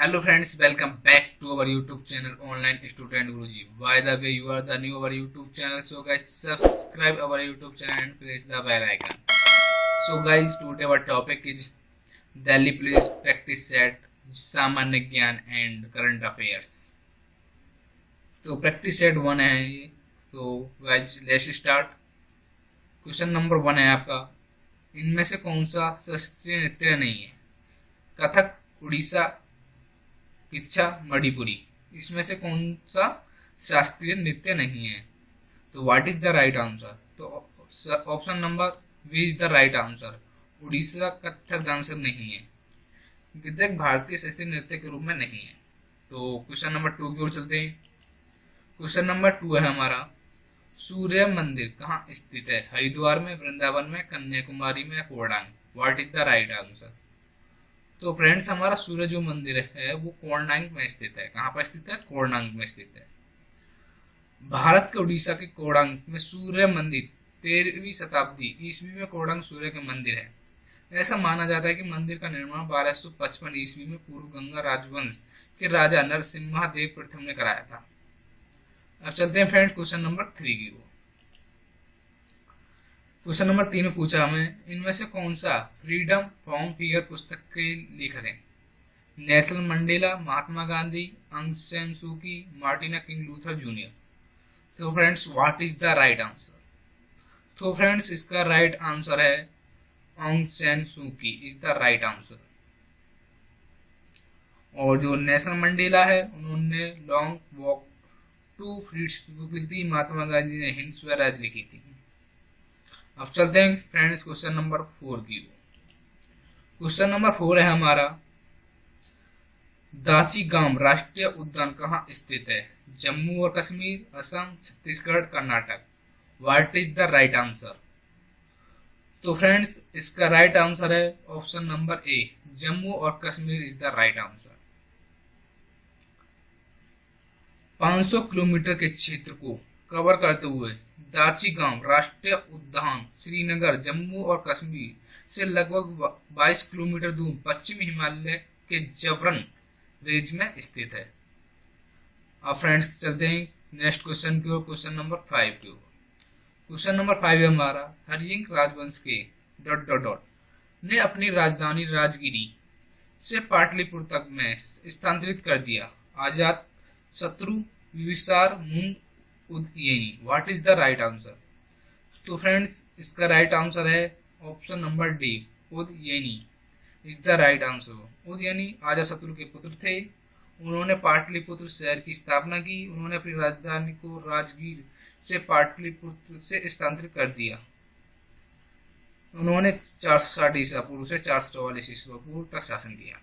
Hello friends, welcome back to our YouTube channel Online Student Guruji. By the way, you are the new our YouTube channel, so guys subscribe our YouTube channel and press the bell icon. So guys, today our topic is Delhi Police Practice Set, सामान्य ज्ञान and current affairs. तो practice set 1 है ये। तो guys let's start. Question number 1 है आपका, इनमें से कौन सा शास्त्रीय नृत्य नहीं है? कथक, उड़ीसा, किच्छा, मणिपुरी। इसमें से कौन सा शास्त्रीय नृत्य नहीं है? तो what is the right answer? तो option number B is the right answer. Orissa Kathak dancer नहीं है। कथक भारतीय शास्त्रीय नृत्य के रूप में नहीं है। तो क्वेश्चन नंबर 2 की ओर चलते हैं। क्वेश्चन नंबर 2 है हमारा, सूर्य मंदिर कहाँ स्थित है? हरिद्वार में, वृंदावन में, कन्याकुमारी में, Kodang. What is the right answer? तो फ्रेंड्स हमारा सूर्य जो मंदिर है वो कोडांग में स्थित है। कहाँ पर स्थित है? कोडांग में स्थित है। भारत के उड़ीसा के कोडांग में सूर्य मंदिर 13वीं शताब्दी ईस्वी में कोडांग सूर्य के मंदिर है। ऐसा माना जाता है कि मंदिर का निर्माण 1255 ईस्वी में पूर्व गंगा राजवंश के राजा नरसिम्हा देव प्रथम ने कराया था। अब चलते हैं फ्रेंड्स क्वेश्चन नंबर 3 की ओर। क्वेश्चन नंबर 3 में पूछा हमें, इनमें से कौन सा फ्रीडम फ्रॉम फियर पुस्तक के लेखक हैं? नेल्सन मंडेला, महात्मा गांधी, अंग सैन सू की, मार्टिन किंग लूथर जूनियर। तो friends what is the right answer? तो फ्रेंड्स इसका राइट आंसर है अंग सैन सू की इज द राइट आंसर। और जो नेल्सन मंडेला है उन्होंने Long Walk to Freedom book लिखी थी। महात्मा गांधी ने हिंद स्वराज लिखी थी। अब चलते हैं फ्रेंड्स क्वेश्चन नंबर 4 की ओर। क्वेश्चन नंबर 4 है हमारा, दाचीगाम राष्ट्रीय उद्यान कहाँ स्थित है? जम्मू और Kashmir, Assam, Chhattisgarh, Karnataka. What is the right answer? तो फ्रेंड्स इसका राइट आंसर है ऑप्शन नंबर ए, जम्मू और Kashmir is the right answer. 500 kilometre के क्षेत्र को कवर करते हुए दाचीगाम राष्ट्रीय उद्यान श्रीनगर, जम्मू और कश्मीर से लगभग 22 किलोमीटर दूर पश्चिमी हिमालय के जबरन रेंज में स्थित है। अब फ्रेंड्स चलते हैं नेक्स्ट क्वेश्चन की ओर, क्वेश्चन नंबर 5 की ओर। क्वेश्चन नंबर 5 है हमारा, हरियंक राजवंश के ... ने अपनी राजधानी राजगिरी से पाटलिपुत्र में स्थानांतरित कर दिया। आजाद शत्रु, विविसार, Munda, Udayin. What is the right answer? तो फ्रेंड्स इसका राइट आंसर है option number D, Udayin is the right answer. Udayin Ajatashatru के पुत्र थे। उन्होंने पाटलिपुत्र शहर की स्थापना की। उन्होंने अपनी राजधानी को राजगीर से पाटलिपुत्र से स्थानांतरित कर दिया। उन्होंने 460 ईसा पूर्व से 444 ईसा पूर्व तक शासन किया।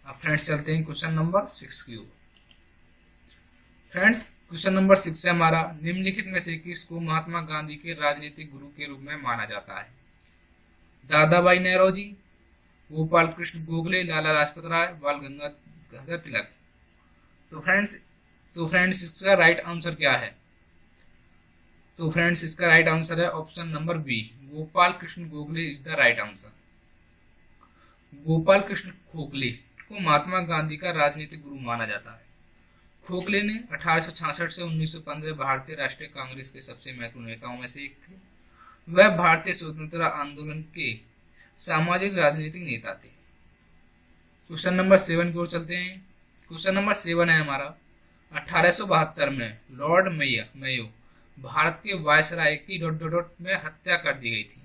अब फ्रेंड्स चलते हैं क्वेश्चन नंबर 6 की ओर। फ्रेंड्स क्वेश्चन नंबर 6 है हमारा, निम्नलिखित में से किसको महात्मा गांधी के राजनीतिक गुरु के रूप में माना जाता है? दादा भाई नौरोजी, गोपाल कृष्ण गोखले, लाला लाजपत राय, बाल गंगाधर तिलक। तो फ्रेंड्स इसका राइट आंसर क्या है? तो फ्रेंड्स इसका राइट आंसर है option number B, Gopal Krishna Gokhale is the right answer. Gopal Krishna Gokhale को महात्मा गांधी का राजनीतिक गुरु माना जाता है। गोखले ने 1866 से 1915 भारतीय राष्ट्रीय कांग्रेस के सबसे महत्वपूर्ण नेताओं में से एक थे। वह भारतीय स्वतंत्रता आंदोलन के सामाजिक राजनीतिक नेता थे। क्वेश्चन नंबर 7 की ओर चलते हैं। क्वेश्चन नंबर 7 है हमारा, 1872 में लॉर्ड मेयो भारत के वायसराय की ... में हत्या कर दी गई थी।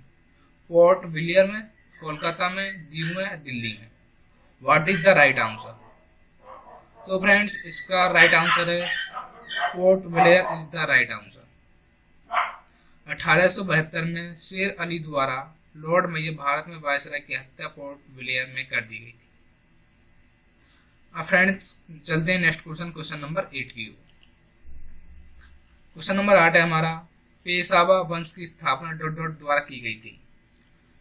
पोर्ट ब्लेयर में, कोलकाता में, दीव में, दिल्ली में। What is the right answer? तो फ्रेंड्स इसका राइट आंसर है port Blair is the right answer. 1872 में शेर अली द्वारा लॉर्ड मेयो भारत में वायसराय की हत्या पोर्ट ब्लेयर में कर दी गई थी। अब फ्रेंड्स चलते हैं नेक्स्ट क्वेश्चन, क्वेश्चन नंबर 8 की ओर। क्वेश्चन नंबर 8 है हमारा, पेशवा वंश की स्थापना ... द्वारा की गई थी।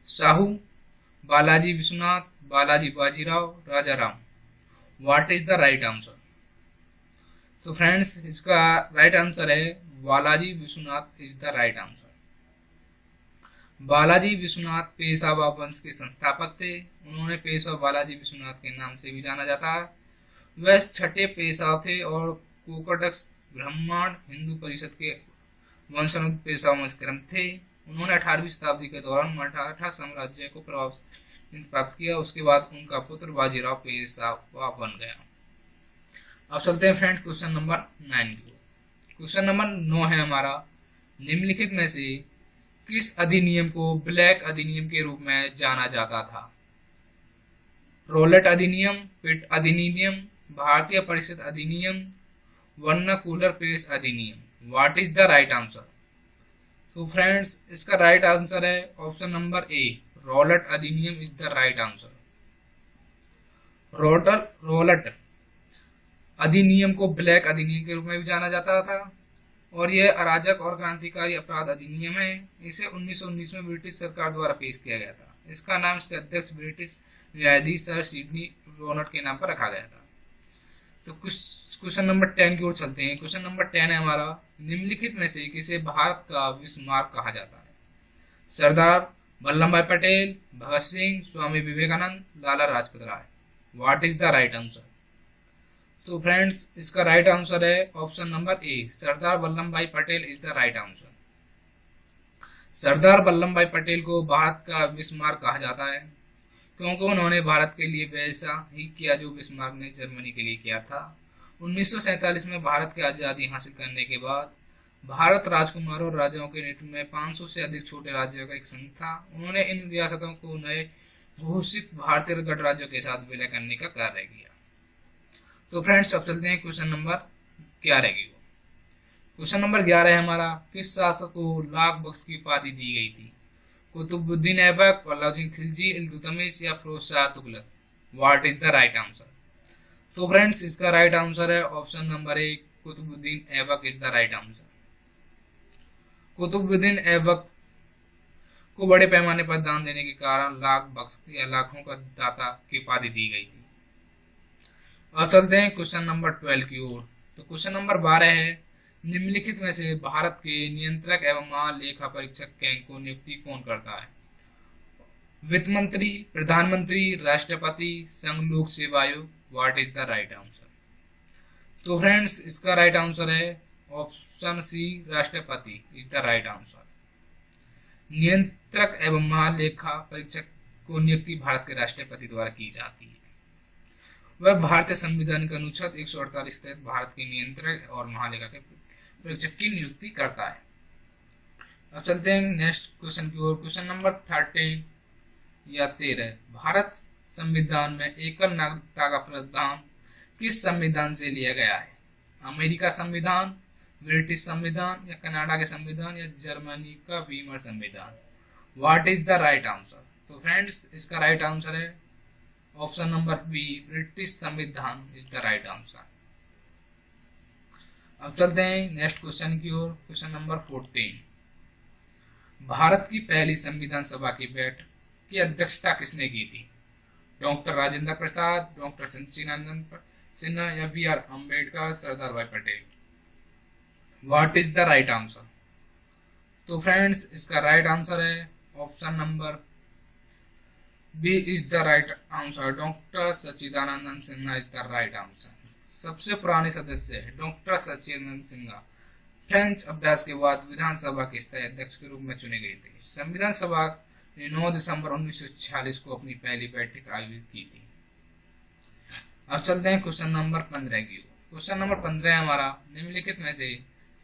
Shahu, Balaji Vishwanath, Balaji Bajirao, Raja Ram. What is the right answer? तो फ्रेंड्स इसका राइट आंसर है Balaji Vishwanath is the right answer. Balaji Vishwanath Peshwa वंश के संस्थापक थे। उन्होंने पेशवा बालाजी विश्वनाथ के नाम से भी जाना जाता है। वह छठे पेशवा थे और कोकटक ब्राह्मण हिंदू परिषद के वंशानुगत पेशवा वंश क्रम थे। उन्होंने 18वीं शताब्दी के दौरान मराठा साम्राज्य को प्राप्त किया। उसके बाद उनका पुत्र बाजीराव पेशवा बन गया। अब चलते हैं फ्रेंड्स क्वेश्चन नंबर 9 की। क्वेश्चन नंबर 9 है हमारा, निम्नलिखित में से किस अधिनियम को ब्लैक अधिनियम के रूप में जाना जाता था? रोलेट अधिनियम, पिट अधिनियम, भारतीय परिषद अधिनियम, वर्नाकुलर प्रेस अधिनियम। What is the right answer? तो फ्रेंड्स इसका राइट आंसर है ऑप्शन नंबर ए, रोलेट अधिनियम is the right answer. Rowlatt अधिनियम को ब्लैक अधिनियम के रूप में भी जाना जाता था और यह अराजक और क्रांतिकारी अपराध अधिनियम है। इसे 1919 में ब्रिटिश सरकार द्वारा पेश किया गया था। इसका नाम इसके अध्यक्ष ब्रिटिश न्यायाधीश सर सिडनी रोनट के नाम पर रखा गया था। तो क्वेश्चन नंबर 10 की ओर चलते हैं। क्वेश्चन नंबर 10 है हमारा, निम्नलिखित में से किसे भारत का बिस्मार्क कहा जाता है? Sardar Vallabhbhai Patel, Bhagat Singh, Swami Vivekananda, Lala Lajpat Rai. What is the right answer? तो फ्रेंड्स इसका राइट आंसर है option number A, Sardar Vallabhbhai Patel is the right answer. Sardar Vallabhbhai Patel को भारत का बिस्मार्क कहा जाता है क्योंकि उन्होंने भारत के लिए वैसा ही किया जो बिस्मार्क ने जर्मनी के लिए किया था। 1947 में भारत की आज़ादी हासिल करने के बाद भारत राजकुमारों और राजाओं के नेतृत्व में 500 से अधिक छोटे राज्यों का एक संघ था। उन्होंने इन रियासतों को नए घोषित भारतीय गणराज्यों के साथ विलय करने का कार्य किया। तो फ्रेंड्स अब चलते हैं क्वेश्चन नंबर 11 की। क्वेश्चन नंबर 11 है हमारा, किस शासक को लाख बख्श की उपाधि दी गई थी? कुतुबुद्दीन ऐबक, अलाउद्दीन खिलजी, इल्तुतमिश या Firoz Shah Tughlaq. What is the right answer? तो फ्रेंड्स इसका राइट आंसर है option number A, Qutbuddin Aibak is the right answer. Qutbuddin Aibak को बड़े पैमाने पर दान देने के कारण लाख बख्श या लाखों का दाता की उपाधि दी गई थी। अब चलते हैं क्वेश्चन नंबर 12 की ओर। तो क्वेश्चन नंबर 12 है, निम्नलिखित में से भारत के नियंत्रक एवं महालेखा परीक्षक को नियुक्ति कौन करता है? वित्त मंत्री, प्रधानमंत्री, राष्ट्रपति, संघ लोक सेवा आयोग। What is the right answer? तो फ्रेंड्स इसका राइट आंसर है ऑप्शन सी, राष्ट्रपति इज द राइट आंसर। नियंत्रक एवं महालेखा परीक्षक को नियुक्ति भारत के राष्ट्रपति द्वारा की जाती है। वह भारतीय संविधान के अनुच्छेद 148 के तहत भारत के नियंत्रक और महालेखा के परीक्षक की नियुक्ति करता है। अब चलते हैं नेक्स्ट क्वेश्चन की ओर। क्वेश्चन नंबर 13 या 13, भारत संविधान में एकल नागरिकता का प्रावधान किस संविधान से लिया गया है? अमेरिका संविधान, ब्रिटिश संविधान या कनाडा के संविधान या जर्मनी का वीमर संविधान। What is the right answer? तो फ्रेंड्स इसका राइट आंसर है ऑप्शन नंबर बी, ब्रिटिश संविधान इज द राइट आंसर। अब चलते हैं नेक्स्ट क्वेश्चन की ओर। क्वेश्चन नंबर 14, भारत की पहली संविधान सभा की बैठक की अध्यक्षता किसने की थी? डॉक्टर राजेंद्र प्रसाद, डॉक्टर सच्चिदानंद सिन्हा या B R Ambedkar, Sardar Bhai Patel. What is the right answer? तो फ्रेंड्स इसका राइट आंसर है option number B is the right answer. Doctor Sachchidananda Sinha is the right answer. सबसे पुराने सदस्य है डॉक्टर सच्चिदानंद सिन्हा। फ्रेंच अभ्यास के बाद विधानसभा के स्थायी अध्यक्ष के रूप में चुने गए थे। संविधान सभा ने 9 दिसंबर 1946 को अपनी पहली बैठक आयोजित की थी। अब चलते हैं क्वेश्चन नंबर 15 की। क्वेश्चन नंबर 15 हमारा, निम्नलिखित में से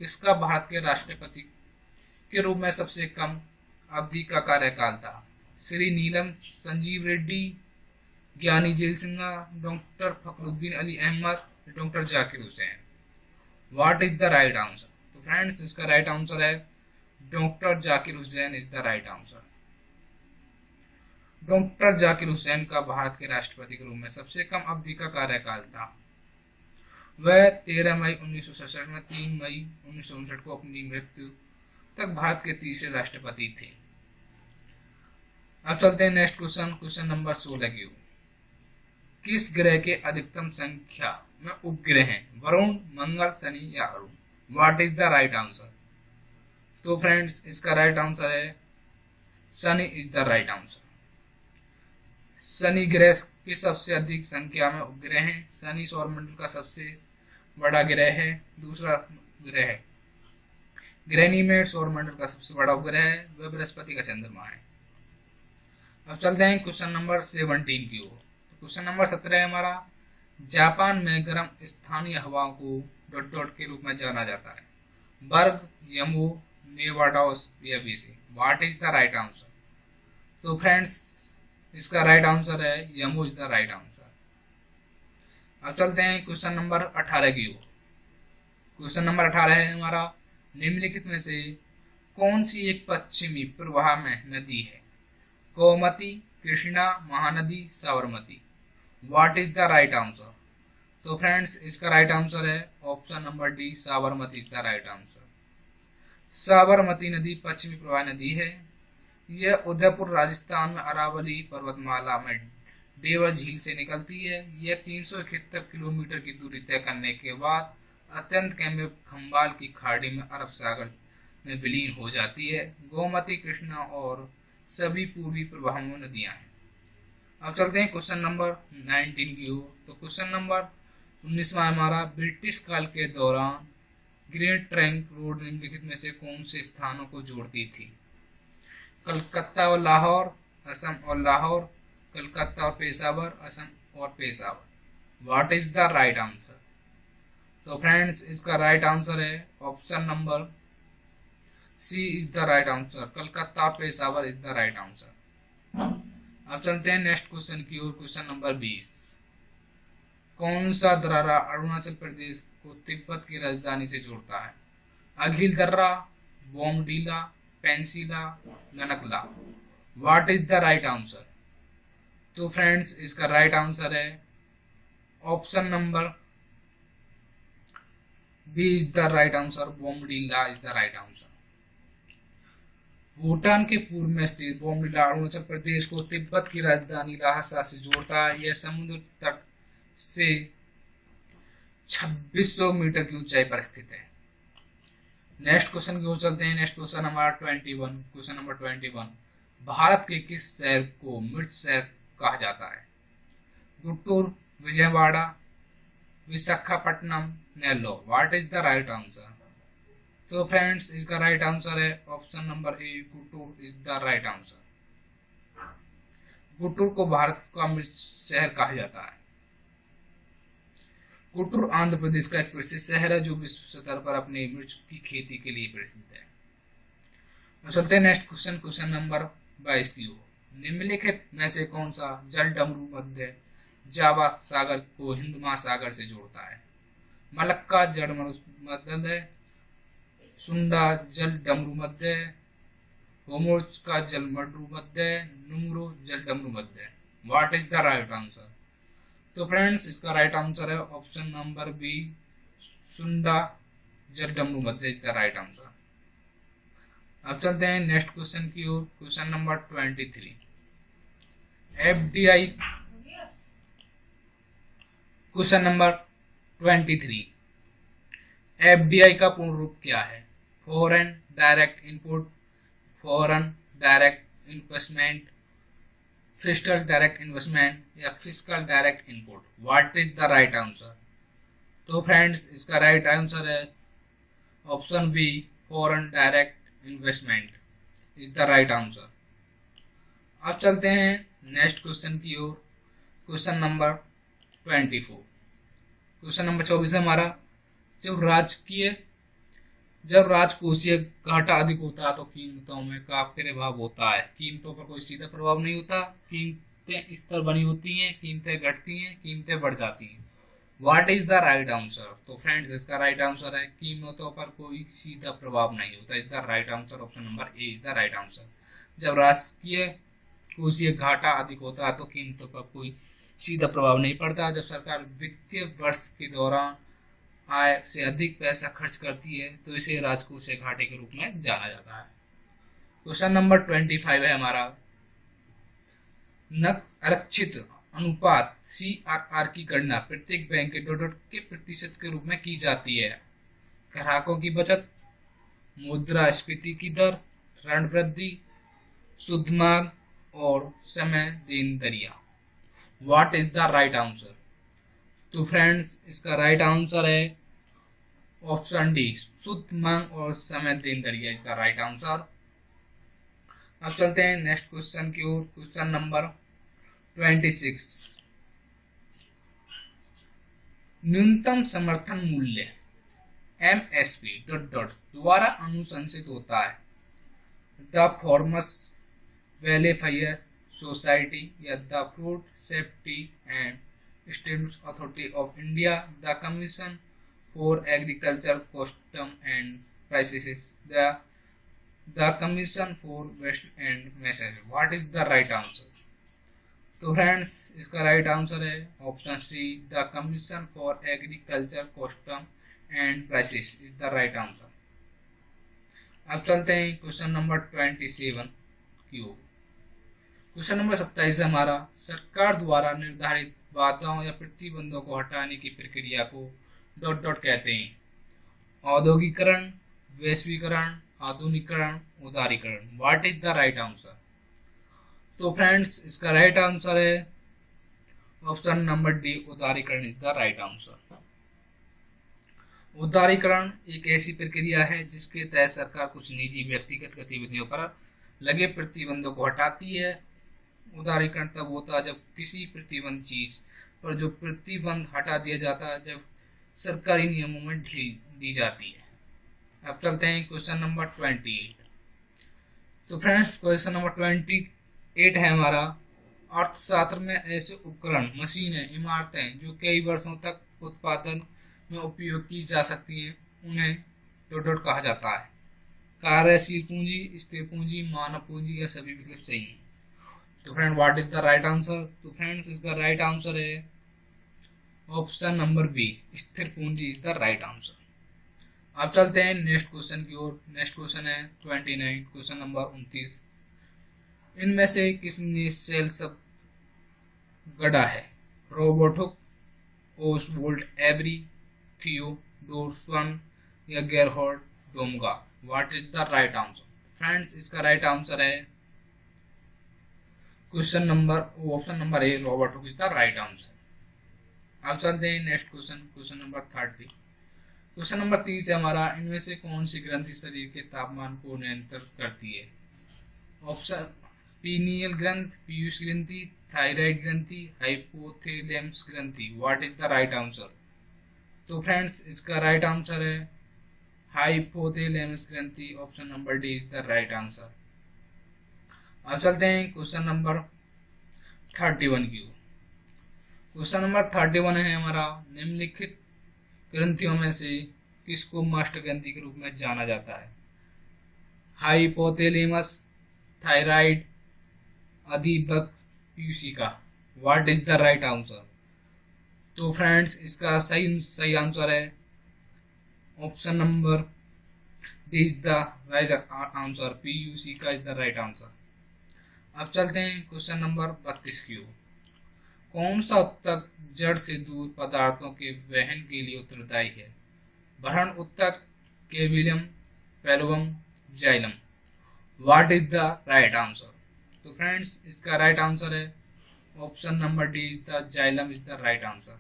किसका भारत के राष्ट्रपति के रूप में सबसे कम अवधि का कार्यकाल था? श्री नीलम Sanjiva Reddy, Giani Zail Singh, doctor Fakhruddin Ali Ahmed, doctor Zakir Hussain. What is the right answer? तो फ्रेंड्स इसका राइट आंसर है doctor Zakir Hussain is the right answer. Doctor Zakir Hussain का भारत के राष्ट्रपति के रूप में सबसे कम अवधि का कार्यकाल था। वह 13 मई 1967 में 3 मई 1959 को अपनी मृत्यु तक भारत के तीसरे राष्ट्रपति थे। अब चलते हैं नेक्स्ट क्वेश्चन। क्वेश्चन नंबर 16 की। किस ग्रह के अधिकतम संख्या में उपग्रह हैं? वरुण, मंगल, शनि या Arun. What is the right answer? तो फ्रेंड्स इसका राइट आंसर है Shani is the right answer. Shani ग्रह की सबसे अधिक संख्या में उपग्रह हैं। शनि सौरमंडल का सबसे बड़ा ग्रह है। दूसरा ग्रह है गैनीमेड, सौरमंडल का सबसे बड़ा उपग्रह है, वह बृहस्पति का चंद्रमा है। अब चलते हैं क्वेश्चन नंबर 17 की ओर। क्वेश्चन नंबर 17 है हमारा, जापान में गर्म स्थानीय हवाओं को ... के रूप में जाना जाता है। बर्ग, यमो, नेवाडास या BC. What is the right answer? तो फ्रेंड्स इसका राइट आंसर है यमो इज द राइट आंसर। अब चलते हैं क्वेश्चन नंबर 18 की ओर। क्वेश्चन नंबर 18 है हमारा, निम्नलिखित में से कौन सी एक पश्चिमी प्रवाह में नदी है? Gomti, Krishna, Mahanadi, Sabarmati. What is the right answer? तो फ्रेंड्स इसका राइट आंसर है option number D, Sabarmati is the right answer. Sabarmati नदी पश्चिमी प्रवाह नदी है। यह उदयपुर राजस्थान में अरावली पर्वतमाला में देवर झील से निकलती है। यह 371 किलोमीटर की दूरी तय करने के बाद अत्यंत में खंबाल की खाड़ी में अरब सागर में विलीन हो जाती है। गोमती, कृष्णा और सभी पूर्वी प्रवाह नदियां हैं। अब चलते हैं क्वेश्चन नंबर 19 की ओर। तो क्वेश्चन नंबर 19वां हमारा, ब्रिटिश काल के दौरान ग्रेट ट्रंक रोड निम्नलिखित में से कौन से स्थानों को जोड़ती थी? कलकत्ता और लाहौर, असम और लाहौर, कलकत्ता और पेशावर, असम और Peshawar. What is the right answer? तो फ्रेंड्स इसका राइट आंसर है option number C is the right answer. Calcutta और Peshawar is the right answer. अब चलते हैं नेक्स्ट क्वेश्चन की ओर। क्वेश्चन नंबर 20, कौन सा दर्रा अरुणाचल प्रदेश को तिब्बत की राजधानी से जोड़ता है? अघिल दर्रा, बोमडीला, पेंसिला, ननकला। What is the right answer? तो फ्रेंड्स इसका राइट आंसर है option number B is the right answer. Bomdila is the right answer. Bhutan के पूर्व में स्थित बोमडीला अरुणाचल प्रदेश को तिब्बत की राजधानी ल्हासा से जोड़ता है। यह समुद्र तट से 2600 मीटर की ऊंचाई पर स्थित है। नेक्स्ट क्वेश्चन की ओर चलते हैं। नेक्स्ट क्वेश्चन हमारा 21। क्वेश्चन नंबर 21, भारत के किस शहर को मिर्च शहर कहा जाता है? Guntur, Vijayawada, Visakhapatnam, Nellore. What is the right answer? तो फ्रेंड्स इसका राइट आंसर है option number A, Guntur is the right answer. Guntur को भारत का मिर्च शहर कहा जाता है। गुंटूर आंध्र प्रदेश का एक प्रसिद्ध शहर है जो विश्व स्तर पर अपनी मिर्च की खेती के लिए प्रसिद्ध है। चलते हैं नेक्स्ट क्वेश्चन। क्वेश्चन नंबर 22 की ओर। निम्नलिखित में से कौन सा जल डमरू मध्य जावा सागर को हिंद महासागर से जोड़ता है? मलक्का जल मध्य, सुंडा जल डमरू मध्य, होमोर्च का जल मडरू मध्य, नुमरो जल डमरू मध्य। What is the right answer? तो फ्रेंड्स इसका राइट आंसर है ऑप्शन नंबर बी, सुंडा जल डमरू मध्य इज द राइट आंसर। अब चलते हैं नेक्स्ट क्वेश्चन की ओर। Question number 23, FDI. Question number 23, FDI का पूर्ण रूप क्या है? Foreign direct input, foreign direct investment, fiscal direct investment या fiscal direct input. What is the right answer? तो फ्रेंड्स इसका राइट आंसर है option B, foreign direct investment is the right answer. अब चलते हैं नेक्स्ट क्वेश्चन की ओर। Question number 24। Question number 24 है हमारा, जब राजकोषीय घाटा अधिक होता है तो कीमतों में काफी प्रभाव होता है। कीमतों पर कोई सीधा प्रभाव नहीं होता। कीमतें स्थिर बनी होती हैं, कीमतें घटती हैं, कीमतें बढ़ जाती हैं। What is the right answer? तो फ्रेंड्स इसका राइट आंसर है कीमतों पर कोई सीधा प्रभाव नहीं होता। Is the right answer. Option number A is the right answer. जब राजकीय कोषीय घाटा अधिक होता है तो कीमतों पर कोई सीधा प्रभाव नहीं पड़ता। जब सरकार वित्तीय वर्ष के दौरान आय से अधिक पैसा खर्च करती है तो इसे राजकोषीय घाटे के रूप में जाना जाता है। क्वेश्चन नंबर 25 है हमारा, नकद आरक्षित अनुपात CRR की गणना प्रत्येक बैंक के डॉलर के प्रतिशत के रूप में की जाती है। ग्राहकों की बचत, मुद्रास्फीति की दर, ऋण वृद्धि, सुधमार्ग और समय दिन दरिया। What is the right answer? तो फ्रेंड्स इसका राइट आंसर है ऑप्शन डी, सुधमार्ग और समय दिन दरिया इज द राइट आंसर। अब चलते हैं नेक्स्ट क्वेश्चन की ओर। Question number 26। न्यूनतम समर्थन मूल्य एमएसपी द्वारा अनुशंसित होता है द फार्मर्स वेलफेयर सोसाइटी या the food safety and standards authority of India, the commission for agriculture custom and prices, the commission for west and message. What is the right answer? तो friends इसका right answer है option C, the commission for agriculture custom and prices is the right answer. अब चलते हैं question number 27 की ओर। Question number 27 हमारा, सरकार द्वारा निर्धारित बाधाओं या प्रतिबंधों को हटाने की प्रक्रिया को कहते हैं औद्योगिकरण, वैश्वीकरण, आधुनिकीकरण, उदारीकरण। What is the right answer? तो फ्रेंड्स इसका राइट आंसर है ऑप्शन नंबर डी, उदारीकरण इज द राइट आंसर। उदारीकरण एक ऐसी प्रक्रिया है जिसके तहत सरकार कुछ निजी व्यक्तिगत गतिविधियों पर लगे प्रतिबंधों को हटाती है। उदारीकरण तब होता है जब किसी प्रतिबंध चीज पर जो प्रतिबंध हटा दिया जाता है, जब सरकारी नियमों में ढील दी जाती है। अब चलते हैं क्वेश्चन नंबर 28। तो फ्रेंड्स क्वेश्चन नंबर 28 है हमारा, अर्थशास्त्र में ऐसे उपकरण, मशीनें, इमारतें जो कई वर्षों तक उत्पादन में उपयोग की जा सकती हैं उन्हें कहा जाता है। कार्यशील पूंजी, स्थिर पूंजी, मानव पूंजी या सभी विकल्प सही हैं। तो friend what is the right answer? तो फ्रेंड्स इसका राइट आंसर है ऑप्शन नंबर बी, स्थिर पूंजी इज द राइट आंसर। अब चलते हैं नेक्स्ट क्वेश्चन की ओर। नेक्स्ट क्वेश्चन है 29, क्वेश्चन नंबर 29। इनमें से किसने सेल सब गढ़ा है? रोबोटुक, ओसवोल्ड एवरी, थियोडोर या Gerhard Domagk. What is the right answer? Friends इसका राइट आंसर है question number option number A, Robert Hooke is the right answer. अब चलते हैं next question, question number 30। Question number 30 है हमारा, इनमें से कौन सी ग्रंथि शरीर के तापमान को नियंत्रित करती है? ऑप्शन पीनियल ग्रंथि, पीयूष ग्रंथि, थायराइड ग्रंथि, हाइपोथैलेमस ग्रंथि। What is the right answer? तो फ्रेंड्स इसका राइट आंसर है हाइपोथैलेमस ग्रंथि, option number D is the right answer. अब चलते हैं क्वेश्चन नंबर 31 की ओर। क्वेश्चन नंबर 31 है हमारा, निम्नलिखित ग्रंथियों में से किसको मास्टर ग्रंथि के रूप में जाना जाता है? हाइपोथैलेमस, थायराइड, अधिबक, पीयूषिका। What is the right answer? तो फ्रेंड्स इसका सही आंसर है option number D is the right answer, पीयूषिका इज द राइट आंसर। अब चलते हैं क्वेश्चन नंबर 32 की ओर। कौन सा उत्तक जड़ से दूर पदार्थों के वहन के लिए उत्तरदायी है? भरण उत्तक, केविलियम, पेलवम, xylem. What is the right answer? तो फ्रेंड्स इसका राइट आंसर है option number D is the xylem is the right answer.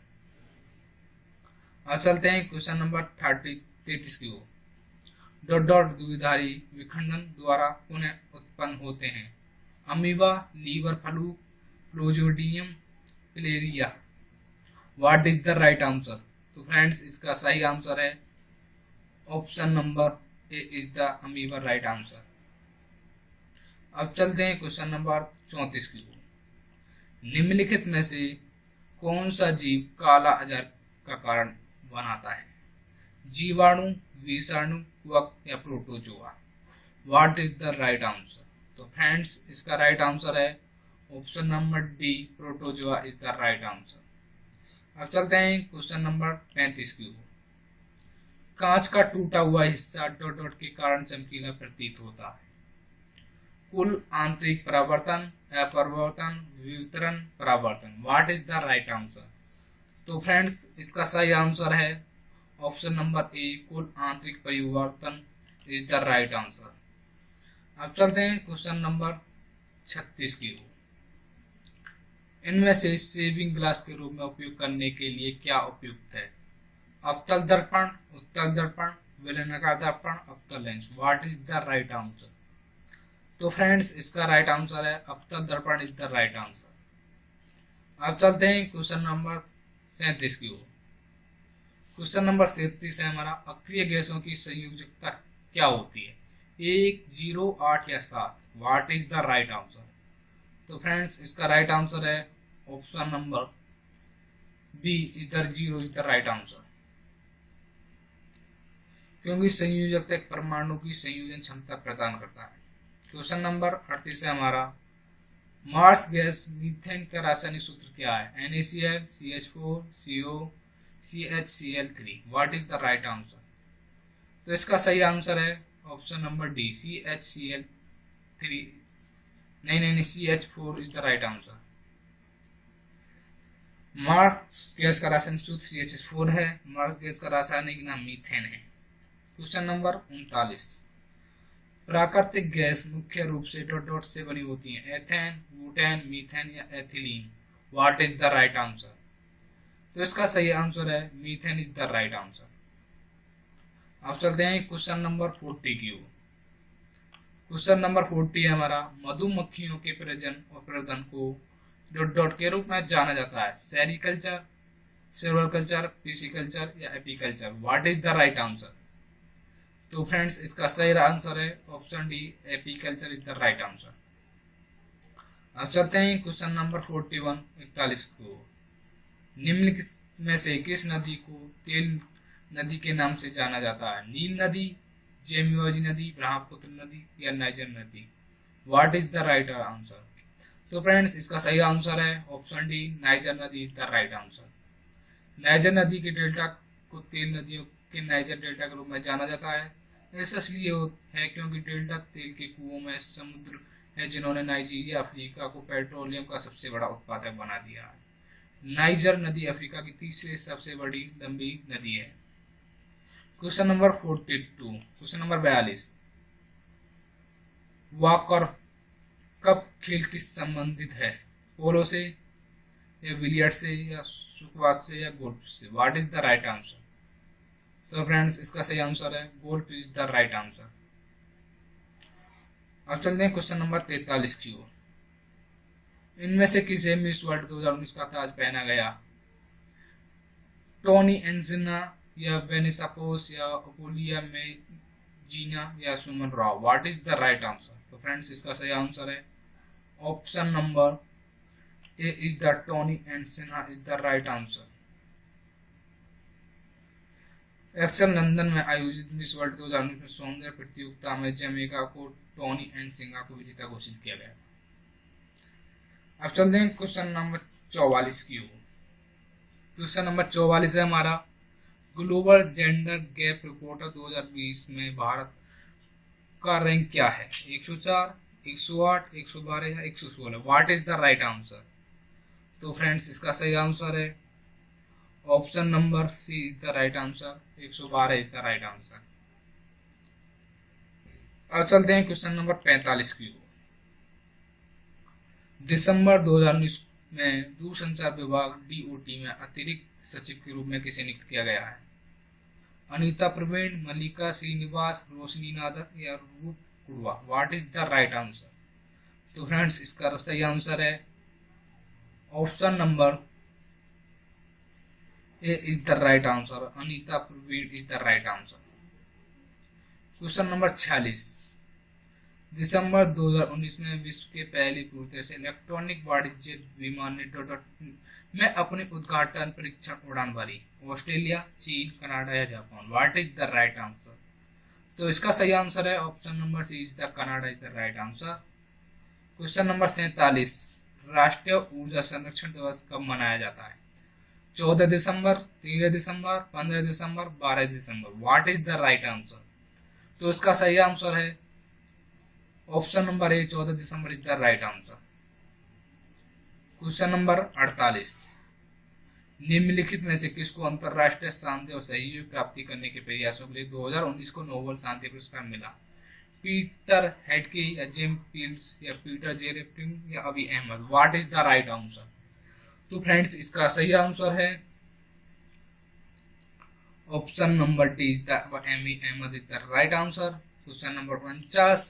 अब चलते हैं क्वेश्चन नंबर 33 की ओर। द्विधारी विखंडन द्वारा पुनः उत्पन्न होते हैं amoeba, liver fluke, plasmodium, filaria. What is the right answer? तो फ्रेंड्स इसका सही आंसर है option number A is the amoeba right answer. अब चलते हैं क्वेश्चन नंबर 34 की ओर। निम्नलिखित में से कौन सा जीव काला अजहर का कारण बनाता है? जीवाणु, विषाणु, कवक या protozoa. What is the right answer? तो फ्रेंड्स इसका राइट आंसर है option number D, protozoa is the right answer. अब चलते हैं क्वेश्चन नंबर 35 की ओर। कांच का टूटा हुआ हिस्सा के कारण चमकीला प्रतीत होता है। कुल आंतरिक परावर्तन, अपरावर्तन, विवर्तन, परावर्तन। What is the right answer? तो फ्रेंड्स इसका सही आंसर है ऑप्शन नंबर ए, कुल आंतरिक परिवर्तन इज द राइट आंसर। अब चलते हैं क्वेश्चन नंबर 36 की हो। इनमें से सेविंग ग्लास के रूप में उपयोग करने के लिए क्या उपयुक्त है? अवतल दर्पण, उत्तल दर्पण, बेलनाकार दर्पण, अवतल lens. What is the right answer? तो फ्रेंड्स इसका राइट आंसर है अवतल दर्पण इज द राइट आंसर। अब चलते हैं क्वेश्चन नंबर 37 की ओर। क्वेश्चन नंबर 37 है हमारा, अक्रिय गैसों की संयोजकता क्या होती है? 1, 0, 8 या 7। What is the right answer? तो फ्रेंड्स इसका राइट आंसर है option number B is the 0 is the right answer, क्योंकि संयोजकता एक परमाणु की संयोजन क्षमता प्रदान करता है। क्वेश्चन नंबर 38 है हमारा, मार्स गैस मीथेन का रासायनिक सूत्र क्या है? NaCl, CH4, CO, CHCl3। What is the right answer? तो इसका सही आंसर है ऑप्शन नंबर डी, CHCl3। नहीं, CH4 is the right answer. Marsh gas का रासायनिक सूत्र CH4 है। मार्स गैस का रासायनिक नाम मीथेन है। क्वेश्चन नंबर 39, प्राकृतिक गैस मुख्य रूप से डॉट डॉट से बनी होती है? एथेन, ब्यूटेन, मीथेन या ethylene. What is the right answer? तो इसका सही आंसर है methane is the right answer. अब चलते हैं क्वेश्चन नंबर 40 की ओर। क्वेश्चन नंबर 40 है हमारा, मधुमक्खियों के प्रजनन और प्रवर्धन को डॉट डॉट के रूप में जाना जाता है? सेरिकल्चर, सेरिकल्चर, पिसिकल्चर या apiculture. What is the right answer? तो फ्रेंड्स इसका सही आंसर है option D, apiculture is the right answer. अब चलते हैं क्वेश्चन नंबर 41 41 को। निम्नलिखित में से किस नदी को तेल नदी के नाम से जाना जाता है? नील नदी, जेमियोजी नदी, ब्रह्मपुत्र नदी या नाइजर नदी। What is the right answer? तो फ्रेंड्स इसका सही आंसर है ऑप्शन डी, नाइजर नदी is the right answer. Niger नदी के डेल्टा को तेल नदियों के नाइजर डेल्टा के रूप में जाना जाता है। ऐसा इसलिए है क्योंकि डेल्टा तेल के कुओं में समुद्र है जिन्होंने नाइजीरिया अफ्रीका को पेट्रोलियम का सबसे बड़ा उत्पादक बना दिया है। नाइजर नदी अफ्रीका की तीसरी सबसे बड़ी लंबी नदी है। Question number 42, question number 42, walker cup खेल किस संबंधित है? पोलो से या बिलियर्ड से या सुकवास से या गोल्फ से। What is the right answer? तो फ्रेंड्स इसका सही आंसर है golf is the right answer. अब चलते हैं क्वेश्चन नंबर 43 की ओर। इनमें से किसे मिस वर्ल्ड 2019 का ताज पहना गया? टोनी एंजिना या वेनेसा पोस या ओपोलिया मेजीना या Suman Rao. What is the right answer? तो फ्रेंड्स इसका सही आंसर है option number A is the Toni and Sinha is the right answer. Excel London में आयोजित मिस वर्ल्ड 2019 में सौंदर्य प्रतियोगिता में जमैका को टोनी एंड सिन्हा को विजेता घोषित किया गया। अब चलते हैं क्वेश्चन नंबर 44 की ओर। क्वेश्चन नंबर 44 है हमारा, ग्लोबल जेंडर गैप रिपोर्ट 2020 में भारत का रैंक क्या है? 104, 108, 112 या 116। What is the right answer? तो फ्रेंड्स इसका सही आंसर है option number C is the right answer, 112 is the right answer. अब चलते हैं क्वेश्चन नंबर 45 की ओर। दिसंबर 2019 में दूरसंचार विभाग DOT में अतिरिक्त सचिव के रूप में किसे नियुक्त किया गया है? अनीता प्रवीण, मल्लिका श्रीनिवास, रोशनी नादर या Roop Kudwa. What is the right answer? तो फ्रेंड्स इसका सही आंसर है option number A is the right answer, Anita Praveen is the right answer. Question number 46, दिसंबर 2019 में विश्व के पहले पूरी तरह से इलेक्ट्रॉनिक वाणिज्य विमान ने में अपनी उद्घाटन परीक्षण उड़ान भरी? ऑस्ट्रेलिया, चीन, कनाडा या Japan. What is the right answer? तो इसका सही आंसर है option number C is the Canada is the right answer. Question number 47, राष्ट्रीय ऊर्जा संरक्षण दिवस कब मनाया जाता है? 14 दिसंबर, 13 दिसंबर, 15 दिसंबर, 12 दिसंबर। What is the right answer? तो इसका सही आंसर है ऑप्शन नंबर ए, 14 दिसंबर is the right answer. Question number 48, निम्नलिखित में से किसको अंतरराष्ट्रीय शांति और सहयोग प्राप्ति करने के प्रयासों के लिए 2019 को नोबेल शांति पुरस्कार मिला? पीटर हेडके या जिम पील्स या पीटर जेरेपिंग या Abiy Ahmed? What is the right answer? तो फ्रेंड्स इसका सही आंसर है option number D is the Abiy Ahmed is the right answer. Question number 49,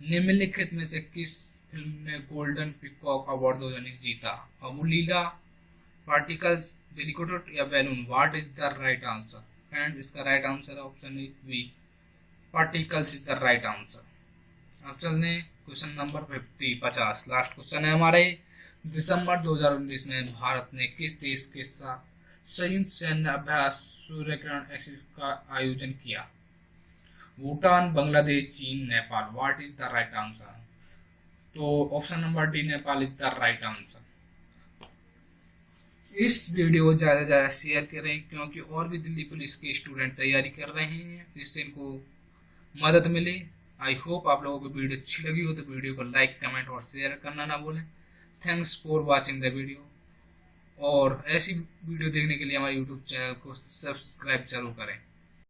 निम्नलिखित में से किस फिल्म ने गोल्डन पीकॉक अवार्ड 2019 जीता? अबुलीला, पार्टिकल्स, जेलिकोट या balloon? What is the right answer? And इसका राइट आंसर है option B, particles is the right answer. अब चलने क्वेश्चन नंबर 50, लास्ट क्वेश्चन है हमारे। दिसंबर 2019 में भारत ने किस देश के साथ संयुक्त सैन्य अभ्यास सूर्यकिरण एक्सप्रेस का आयोजन किया? भूटान, बांग्लादेश, चीन, Nepal? What is the right answer? तो option number D, Nepal is the right answer. इस वीडियो को ज्यादा से ज्यादा शेयर करें क्योंकि और भी दिल्ली पुलिस के स्टूडेंट तैयारी कर रहे हैं जिससे इनको मदद मिले। आई होप आप लोगों को वीडियो अच्छी लगी हो तो वीडियो को लाइक, कमेंट और शेयर करना ना भूलें। Thanks for watching the video, और ऐसी वीडियो देखने के लिए हमारे यूट्यूब चैनल को सब्सक्राइब जरूर करें।